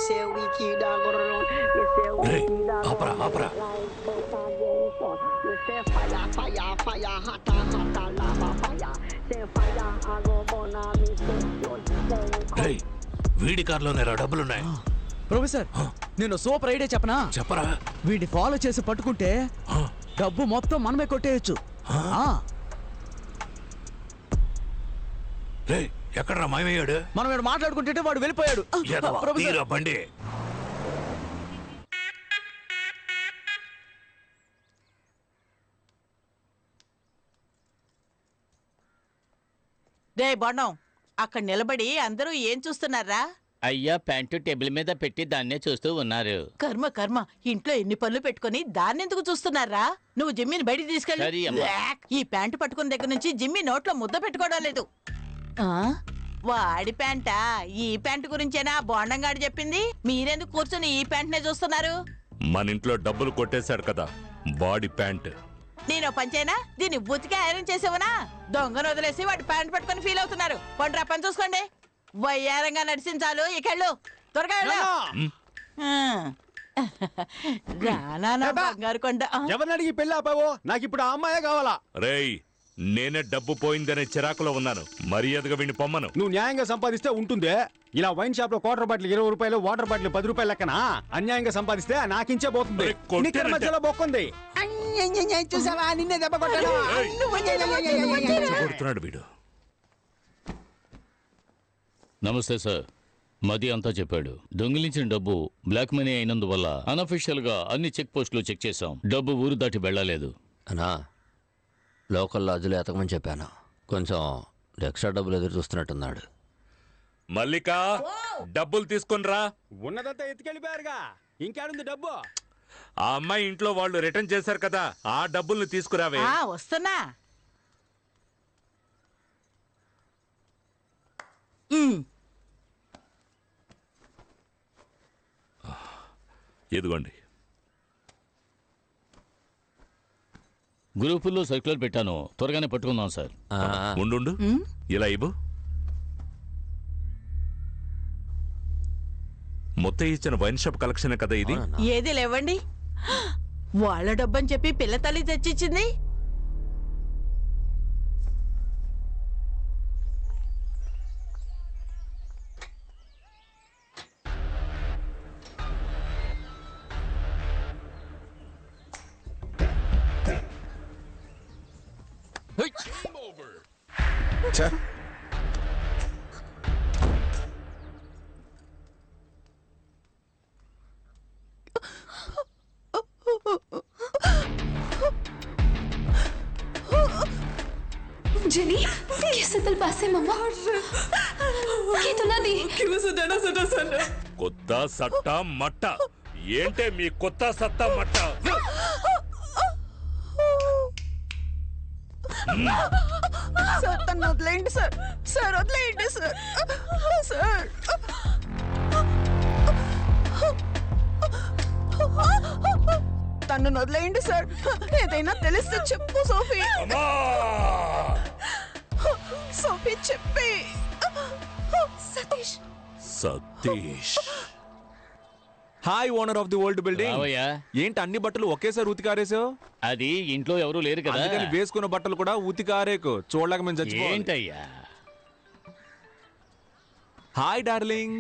say we keep that going on. You say we keep that opera going opera. You say fire, fire, fire, hotter, hotter, lava fire. Say fire, I go burn me say రేయ్ వీడి కార్లోనే రా డబ్బులున్నాయి. Professor నేను super idea చెప్పనా? చెప్పరా. వీడిని follow చేసి పట్టుకుంటే డబ్బు మొత్తం మనమే కొట్టేయచ్చు. రేయ్ ఎక్కడరా మాయమయ్యాడు? మనం ఇక్కడ మాట్లాడుకుంటే వాడు వెళ్ళిపోయాడు. తీరా బండి. రే బొండం, అక్కడ నిలబడి అందరూ ఏం చూస్తున్నారా? అయ్యా ప్యాంటు టేబుల్ మీద పెట్టి దాన్నే చూస్తూ ఉన్నారు. కర్మ కర్మ, ఇంట్లో ఎన్ని పనులు పెట్టుకుని దాన్నెందుకు చూస్తున్నారా? నువ్వు జిమ్మిని బయటికి సరే తీసుకెళ్ళి. అమ్మా. ఈ ప్యాంటు పట్టుకున్న దగ్గర నుంచి జిమ్మి నోట్లో ముద్ద పెట్టుకోవడం లేదు. వాడి ప్యాంటా? ఈ ప్యాంటు గురించేనా బోండంగాడు చెప్పింది? మీరెందుకు కూర్చొని ఈ ప్యాంట్నే చూస్తున్నారు? మన ఇంట్లో డబ్బులు కొట్టేశాడు కదా బాడీ ప్యాంట్. నేను పంచైనా దీన్ని బుతికి ఐరన్ చేసేవనా? దొంగను వదిలేసి వాడి ప్యాంట్ పట్టుకుని ఫీల్ అవుతున్నారు. పండ్రా పని చూసుకోండి. వయ్యారంగా నడిచించాలు ఇకెళ్ళు, త్వరగా వెళ్ళు. రానా బంగారు కొండ. ఎవరిని అడిగి పెళ్ళి ఆపావో? నాకు ఇప్పుడు ఆ అమ్మాయే కావాలా? రేయ్ నేనే డబ్బు పోయిందనే చిరాకులో ఉన్నాను. మర్యాదగా వీడిని పొమ్మను. నువ్వు న్యాయంగా సంపాదిస్తే ఉంటుందే. ఇలా వైన్ షాప్ లో క్వార్టర్ బాటిల్ 20 రూపాయలు, వాటర్ బాటిల్ 10 రూపాయలు లెక్కన అన్యాయంగా సంపాదిస్తే నాకించే పోతుంది. అరే, కొట్టేనంటే. నీకు మధ్యలో బొక్కుంది. చూసావా నిన్నే దెబ్బ కొట్టాను. కొడుతున్నాడు వీడు. నమస్తే సార్, మది అంతా చెప్పాడు. దొంగిలించిన డబ్బు బ్లాక్ మనీ అయినందువల్ల అనఫిషియల్ గా అన్ని చెక్ పోస్టులు చెక్ చేశాం. డబ్బు ఊరు దాటి వెళ్ళలేదు. అన్నా లోకల్ లాడ్జ్లో ఎతకమని చెప్పాను. కొంచెం ఎక్స్ట్రా డబ్బులు ఎదురు చూస్తున్నట్టున్నాడు. మల్లిక డబ్బులు తీసుకునిరా. ఉన్నదంతా ఎత్తుకెళ్ళిపోయారుగా, ఇంకేడుంది డబ్బు? ఆ అమ్మాయి ఇంట్లో వాళ్ళు రిటర్న్ చేశారు కదా, ఆ డబ్బుల్ని తీసుకురావే. వస్తున్నా. ఎదుగోండి. గ్రూపుల్లో సర్క్యులర్ పెట్టాను, త్వరగానే పట్టుకుందాం సార్. ఉండు ఇలా ఇవ్వు. మొత్తం ఇచ్చిన వైన్ షాప్ కలెక్షన్ కదా ఇది. ఏది లేవండి, వాళ్ళ డబ్బని చెప్పి పిల్ల తల్లి తెచ్చిచ్చింది. जेनी कैसे दिल पासे मम्मा ये तो ना दी కొత్త సట్ట మట్ట ఏంటే మీ కొత్త సత్తా మట్ట? సార్ తను వదిలేయండి సార్, సార్ వదిలేయండి సార్, సార్ తను వదిలేయండి సార్. ఏదైనా తెలిస్తే చెప్పు సోఫీ. సోఫీ చెప్పి. Satish Satish. Hi owner of the old building. రావయ్యా. ఏంటి అన్ని బట్టలు ఒకేసారి ఉతికారేసావు? అది ఇంట్లో ఎవరూ లేరు కదా. అందుకని వేసుకున్న బట్టలు కూడా ఉతికారేకు చూడలేక మేము చచ్చిపోవాలి. ఏంటయ్యా? Hi darling.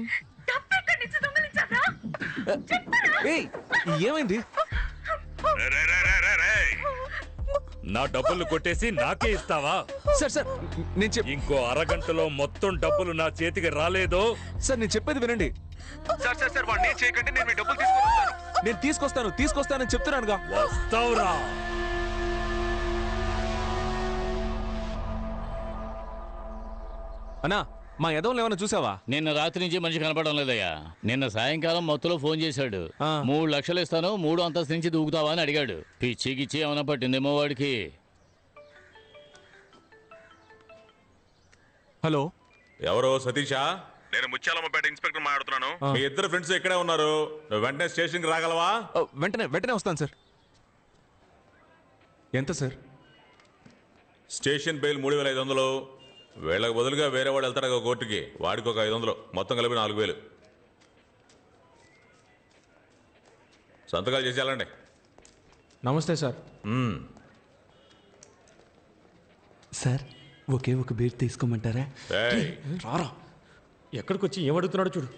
ఏయ్, ఏమైంది? నా డబ్బులు కొట్టేసి నాకే ఇస్తావా? సార్ సార్ నేను ఇంకో అరగంటలో మొత్తం డబ్బులు నా చేతికి రాలేదో? సార్ నేను చెప్పేది వినండి. సార్ సార్ సార్ వాడిని ఏం చేయకండి, నేను మీ డబ్బులు తీసుకొస్తాను. నేను తీసుకొస్తానని చెప్తున్నానుగా. వస్తావురా. అన్నా మా యదవులు ఏమైనా చూసావా? నిన్న రాత్రి నుంచి మనిషి కనపడడం లేదయ్యా. నిన్న సాయంకాలం మొత్తంలో ఫోన్ చేశాడు. 3 లక్షలు ఇస్తాను, 3వ అంతస్తు నుంచి దూకుతావా అని అడిగాడు. పిచ్చికిచ్చి ఏమైనా పట్టిందేమో వాడికి. హలో, ఎవరో సతీషా? నేను ముత్యాలమ్మపేట ఇన్స్పెక్టర్ మాట్లాడుతున్నాను. మీ ఇద్దరు ఫ్రెండ్స్ ఇక్కడే ఉన్నారు. వెంటనే స్టేషన్ కి రాగలవా? వెంటనే వస్తాను సార్. ఎంత సార్? Station bail 3500. వీళ్ళకి బదులుగా వేరే వాడు వెళ్తాడు కోర్టుకి, వాడికి ఒక 500, మొత్తం కలిపి 4000. సంతకాలు చేసి వెళ్ళండి. నమస్తే సార్. సార్ ఒకే ఒక బీర్ తీసుకోమంటారా? రారా, ఎక్కడికి వచ్చి ఏమడుగుతున్నాడు చూడు.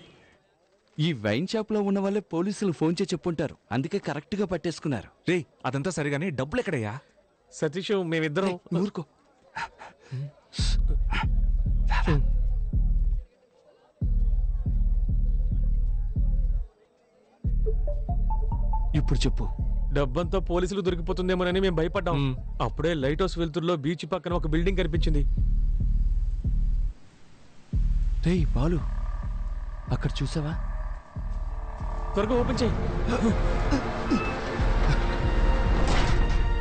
ఈ వైన్ షాప్ లో ఉన్న వాళ్ళే పోలీసులు ఫోన్ చేసి చెప్పుంటారు, అందుకే కరెక్ట్ గా పట్టేసుకున్నారు. రే అదంతా సరిగానే డబ్బులు ఎక్కడయ్యా? సతీష్ మేమిద్దరం ఊరుకో. ఇప్పుడు చెప్పు. డబ్బంతా పోలీసులు దొరికిపోతుందేమోనని మేము భయపడ్డాం. అప్పుడే లైట్ హౌస్ వెలుతురులో బీచ్ పక్కన ఒక బిల్డింగ్ కనిపించింది. రేయ్ బాలు, అక్కడ చూసావా? త్వరగా ఓపెన్ చేయి.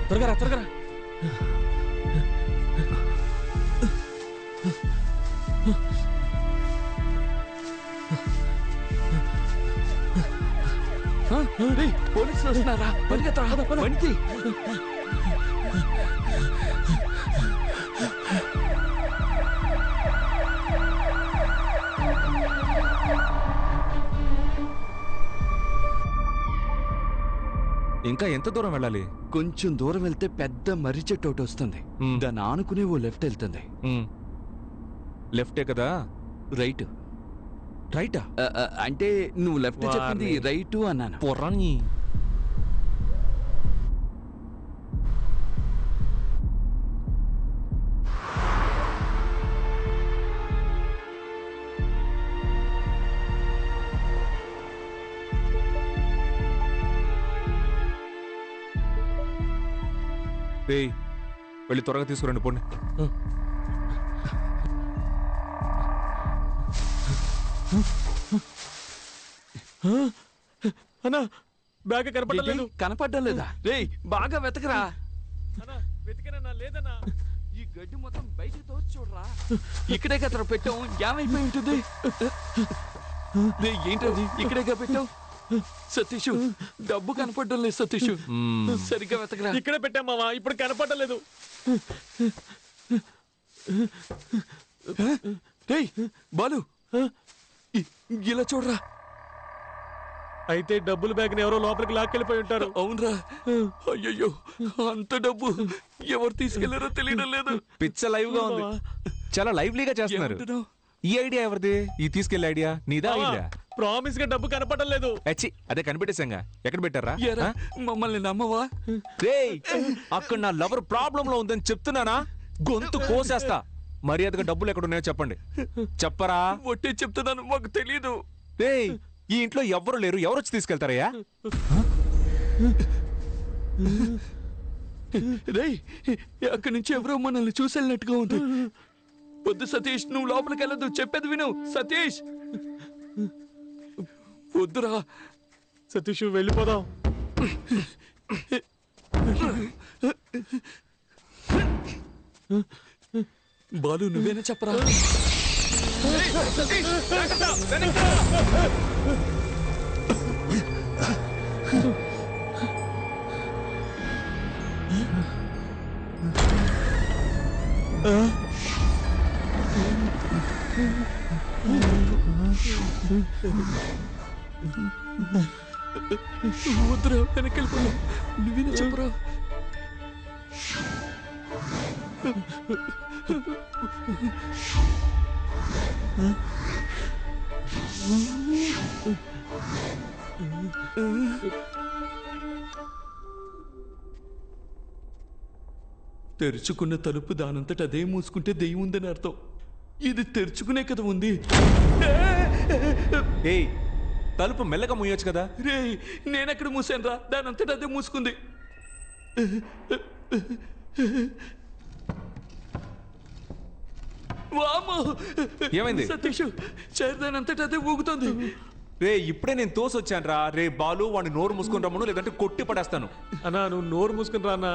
త్వరగా రా, త్వరగా రా. పోలీసులు వస్తున్నారా? పరిగెత్తరా. ఇంకా ఎంత దూరం వెళ్ళాలి? కొంచెం దూరం వెళ్తే పెద్ద మర్రి చెట్టు ఒకటి వస్తుంది. దాన్ని ఆనుకునే ఓ లెఫ్ట్ వెళ్తుంది. లెఫ్టే కదా? రైట్. రైటా? అంటే నువ్వు లెఫ్ట్ చెప్పింది రైట్ అన్నాను. పొర్రాని. వెళ్ళి త్వరగా తీసుకురండి, పోండి. అన్నా బ్యాగ్ కనపడలేదు. కనపడడం లేదా? రేయ్ బాగా వెతకరా. వెతికనన్నా లేదన్నా. ఈ గడ్డి మొత్తం బయటికి తోచి చూడరా. ఇక్కడే కదా పెట్టాం, ఏమైపోయి ఉంటుంది? ఏంటది ఇక్కడేగా పెట్టావు? సతీష్ డబ్బు కనపడడం లేదు. సతీష్ సరిగ్గా వెతకరా. ఇక్కడే పెట్టామావా, ఇప్పుడు కనపడలేదు. రేయ్ బాలు, ఇలా చూడరా. అయితే డబ్బులు బ్యాగ్ ఎవరో లోపలికి లాక్కెళ్ళిపోయి ఉంటారు. అవునరా. అయ్యయ్యో, అంత డబ్బు ఎవరు తీసుకెళ్లారో తెలియడం లేదు. పిచ్చ లైవ్ గా ఉంది, చాలా లైవ్లీగా చేస్తున్నారు. ఈ ఐడియా ఎవరిది? ఈ తీసుకెళ్లే ఐడియా నీదా? ఐడియా ప్రామిస్ గా డబ్బు కనపడడం లేదు. అదే కనిపెట్టేశాంగా. ఎక్కడ పెట్టారా? మమ్మల్ని నమ్మవా? అక్కడ నా లవర్ ప్రాబ్లం లో ఉందని చెప్తున్నానా? గొంతు కోసేస్తా. మర్యాదగా డబ్బులు ఎక్కడ ఉన్నాయో చెప్పండి. చెప్పరా? ఒట్టే చెప్తున్నాను, మాకు తెలీదు. ఈ ఇంట్లో ఎవరు లేరు, ఎవరు వచ్చి తీసుకెళ్తారయ్యా? రేయ్ అక్కడి నుంచి ఎవరో మనల్ని చూసెళ్ళినట్టుగా ఉంది. వద్దు సతీష్, నువ్వు లోపలికి వెళ్ళదు, చెప్పేది విను. సతీష్ వద్దురా. సతీష్ వెళ్ళిపోదాం. బాలు నువ్వేనా చెప్పరా? వద్దురా, వెనక్కి వెళ్ళిపోయావు. నువ్వేనా చెప్పరా? తెరుచుకున్న తలుపు దానంతట అదే మూసుకుంటే దెయ్యం ఉందని అర్థం. ఇది తెరుచుకునే కదా ఉంది. తలుపు మెల్లగా మూయొచ్చు కదా. రే నేనెక్కడ మూసాను రా, దానంతట అదే మూసుకుంది. ఏమైంది? సతీష్ చేరదానంతట అదే ఊగుతుంది. ఇప్పుడే నేను తోసొచ్చాను రా. రే బాలు, వాడిని నోరు మూసుకుని రమ్మను, లేదంటే కొట్టి పడేస్తాను. అన్నా నువ్వు నోరు మూసుకుని రా అన్నా.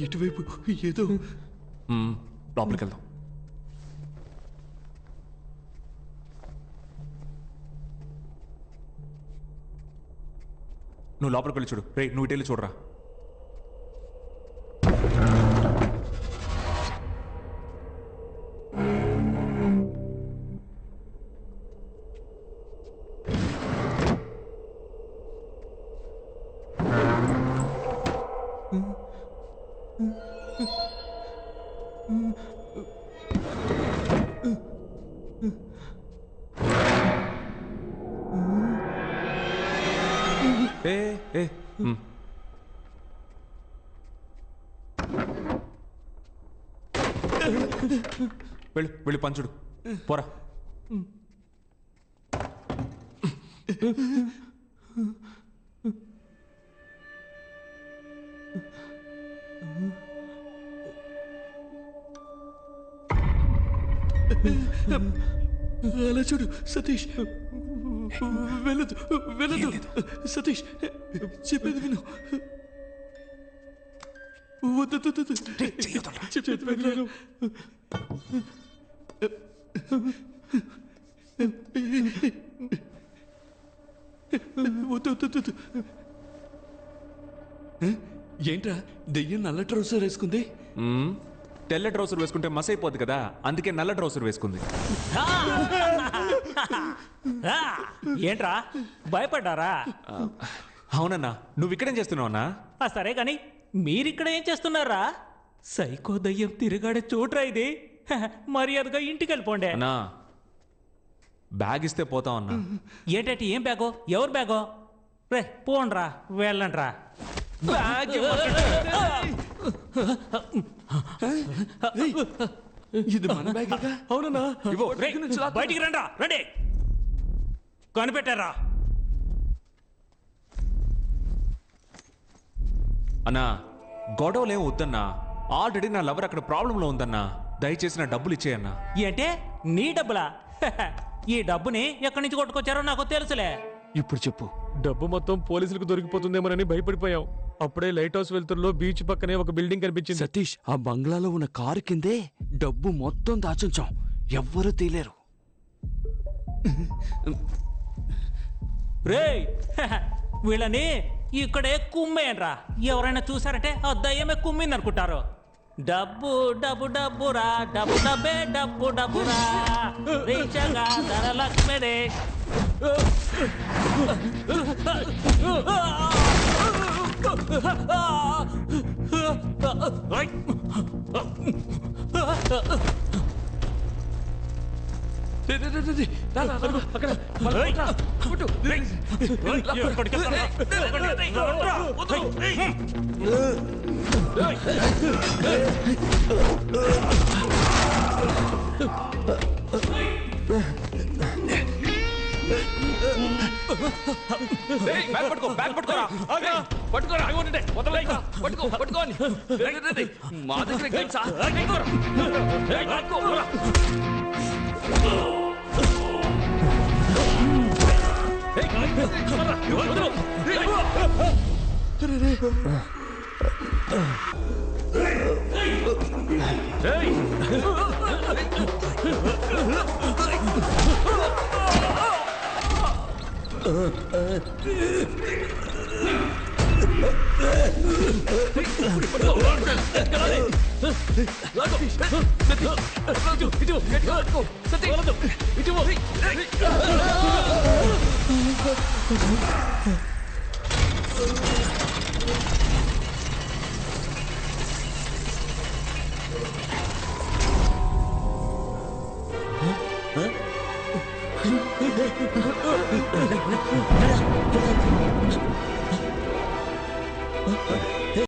ఇటువైపు ఏదో. లోపలికి వెళ్దాం. నువ్వు లోపలికి వెళ్ళి చూడు. రే నువ్వు ఇటు వెళ్ళి చూడరా. వెళ్ళి వెళ్ళి పంచుడు పోరా. అలా చూడు సతీష్. వెళ్ళదు వెళ్ళదు సతీష్, చెప్పేది విను. వద్దు చెప్పేది వెళ్ళాను. వద్దు. ఏంట్రా దెయ్యం నల్ల ట్రౌసర్ వేసుకుంది? తెల్ల ట్రౌసర్ వేసుకుంటే మస్ అయిపోద్ది కదా, అందుకే నల్ల ట్రౌసర్ వేసుకుంది. ఏంట్రా భయపడ్డారా? అవునన్నా. నువ్వు ఇక్కడేం చేస్తున్నావు అన్నా? సరే కాని మీరిక్కడ ఏం చేస్తున్నారా? సైకో దయ్యం తిరిగాడే చోట్రా ఇది. మర్యాదగా ఇంటికి వెళ్ళిపోండి. అన్నా బ్యాగ్ ఇస్తే పోతాం అన్నా. ఏంటంటే ఏం బ్యాగో? ఎవరు బ్యాగో? రే పోండ్రా, వెళ్ళండ్రా. ఇది మన బ్యాగ్. అవునన్నా. బయటికి రండి, రండి. కనిపెట్టారా? అన్నా గొడవలేం వద్దన్నా. ఆల్రెడీ నా లవర్ అక్కడ ప్రాబ్లంలో ఉందన్నా. దయచేసి నా డబ్బులు ఇచ్చేయన్నా. ఏంటే నీ డబ్బులా? ఈ డబ్బుని ఎక్కడి నుంచి కొట్టుకొచ్చారో నాకు తెలుసులే. ఇప్పుడు చెప్పు. డబ్బు మొత్తం పోలీసులకు దొరికిపోతుందేమోనని భయపడిపోయాం. అప్పుడే లైట్ హౌస్ వెళ్తుల్లో బీచ్ పక్కనే ఒక బిల్డింగ్ కనిపించింది. సతీష్, ఆ బంగ్లాలో ఉన్న కారు కిందే డబ్బు మొత్తం దాచుంచాం. ఎవ్వరూ తీలేరు. రేయ్ వీళ్ళని ఇక్కడే కుమ్మేనరా. ఎవరైనా చూసారంటే ఆ దయ్యమే కుమ్మింది అనుకుంటారు. డబ్బు డబ్బు డబ్బురా, డబ్బు డబ్బే డబ్బు డబ్బురా. రీచగా ధనలక్ష్మిడే. మా దగ్గర Huh?